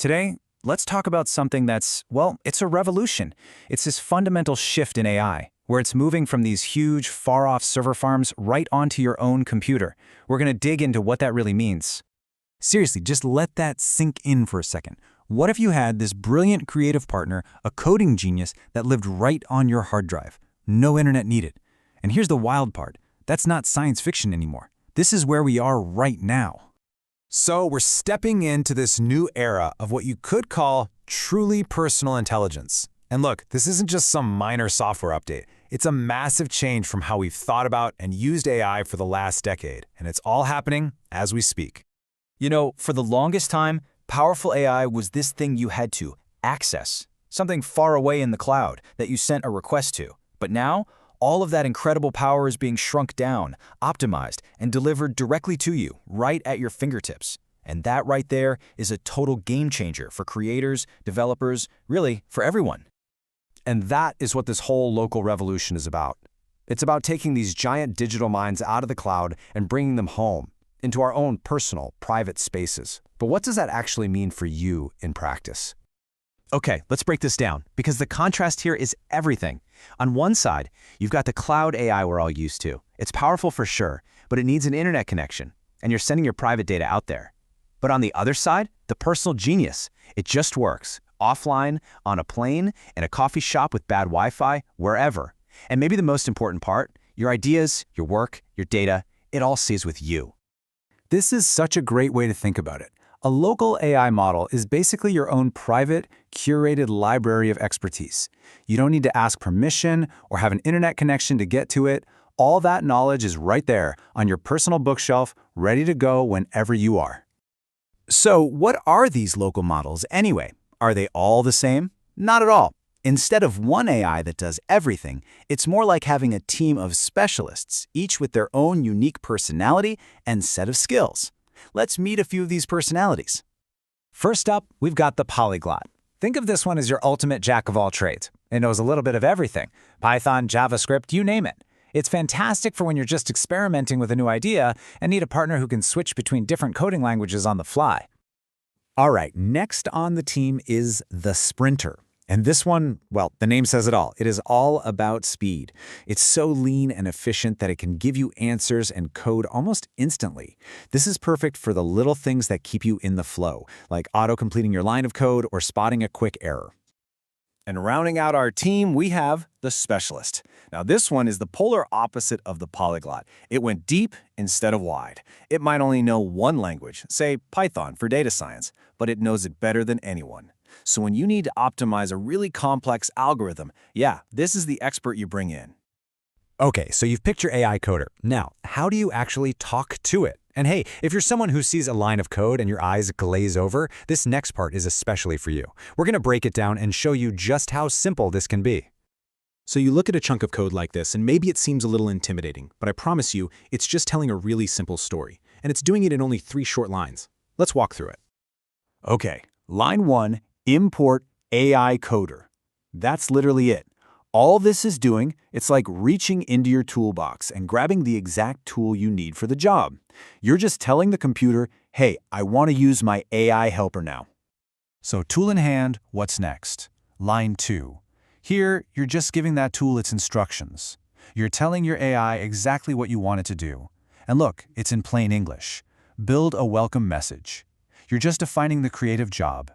Today, let's talk about something that's, well, it's a revolution. It's this fundamental shift in AI, where it's moving from these huge, far-off server farms right onto your own computer. We're going to dig into what that really means. Seriously, just let that sink in for a second. What if you had this brilliant creative partner, a coding genius that lived right on your hard drive? No internet needed. And here's the wild part. That's not science fiction anymore. This is where we are right now. So we're stepping into this new era of what you could call truly personal intelligence. And look, this isn't just some minor software update. It's a massive change from how we've thought about and used AI for the last decade. And it's all happening as we speak. You know, for the longest time, powerful AI was this thing you had to access, something far away in the cloud that you sent a request to. But now, all of that incredible power is being shrunk down, optimized, and delivered directly to you, right at your fingertips. And that right there is a total game changer for creators, developers, really for everyone. And that is what this whole local revolution is about. It's about taking these giant digital minds out of the cloud and bringing them home, into our own personal, private spaces. But what does that actually mean for you in practice? Okay, let's break this down, because the contrast here is everything. On one side, you've got the cloud AI we're all used to. It's powerful for sure, but it needs an internet connection, and you're sending your private data out there. But on the other side, the personal genius. It just works, offline, on a plane, in a coffee shop with bad Wi-Fi, wherever. And maybe the most important part, your ideas, your work, your data, it all stays with you. This is such a great way to think about it. A local AI model is basically your own private, curated library of expertise. You don't need to ask permission or have an internet connection to get to it. All that knowledge is right there on your personal bookshelf, ready to go whenever you are. So what are these local models anyway? Are they all the same? Not at all. Instead of one AI that does everything, it's more like having a team of specialists, each with their own unique personality and set of skills. Let's meet a few of these personalities. First up, we've got the polyglot. Think of this one as your ultimate jack of all trades. It knows a little bit of everything. Python, JavaScript, you name it. It's fantastic for when you're just experimenting with a new idea and need a partner who can switch between different coding languages on the fly. All right, next on the team is the sprinter. And this one, well, the name says it all. It is all about speed. It's so lean and efficient that it can give you answers and code almost instantly. This is perfect for the little things that keep you in the flow, like auto-completing your line of code or spotting a quick error. And rounding out our team, we have the specialist. Now, this one is the polar opposite of the polyglot. It went deep instead of wide. It might only know one language, say Python for data science, but it knows it better than anyone. So when you need to optimize a really complex algorithm, yeah, this is the expert you bring in. Okay, so you've picked your AI coder. Now, how do you actually talk to it? And hey, if you're someone who sees a line of code and your eyes glaze over, this next part is especially for you. We're going to break it down and show you just how simple this can be. So you look at a chunk of code like this, and maybe it seems a little intimidating, but I promise you, it's just telling a really simple story. And it's doing it in only 3 short lines. Let's walk through it. Okay, line 1, import AI coder. That's literally it. All this is doing, it's like reaching into your toolbox and grabbing the exact tool you need for the job. You're just telling the computer, hey, I want to use my AI helper now. So tool in hand, what's next? Line 2. Here, you're just giving that tool its instructions. You're telling your AI exactly what you want it to do. And look, it's in plain English. Build a welcome message. You're just defining the creative job.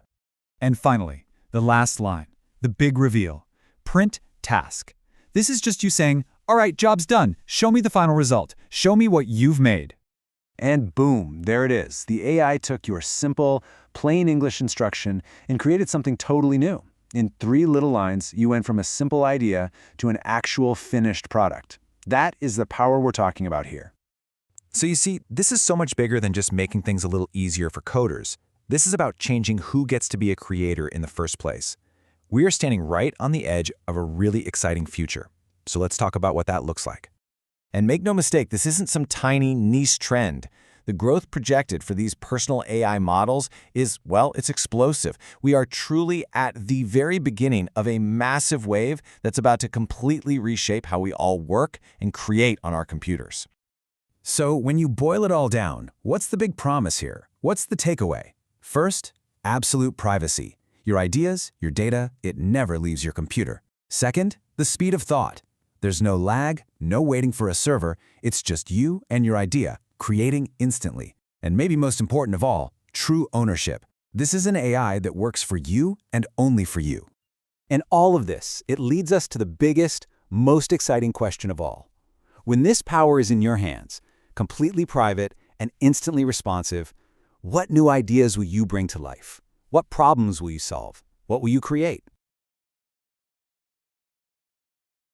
And finally, the last line, the big reveal. Print task. This is just you saying, all right, job's done. Show me the final result. Show me what you've made. And boom, there it is. The AI took your simple, plain English instruction and created something totally new. In 3 little lines, you went from a simple idea to an actual finished product. That is the power we're talking about here. So you see, this is so much bigger than just making things a little easier for coders. This is about changing who gets to be a creator in the first place. We are standing right on the edge of a really exciting future. So let's talk about what that looks like. And make no mistake, this isn't some tiny niche trend. The growth projected for these personal AI models is, well, it's explosive. We are truly at the very beginning of a massive wave that's about to completely reshape how we all work and create on our computers. So when you boil it all down, what's the big promise here? What's the takeaway? First, Absolute privacy. Your ideas, your data, it never leaves your computer. Second, the speed of thought. There's no lag, no waiting for a server, it's just you and your idea, creating instantly. And maybe most important of all, true ownership. This is an AI that works for you and only for you. And all of this, it leads us to the biggest, most exciting question of all. When this power is in your hands, completely private and instantly responsive, what new ideas will you bring to life? What problems will you solve? What will you create?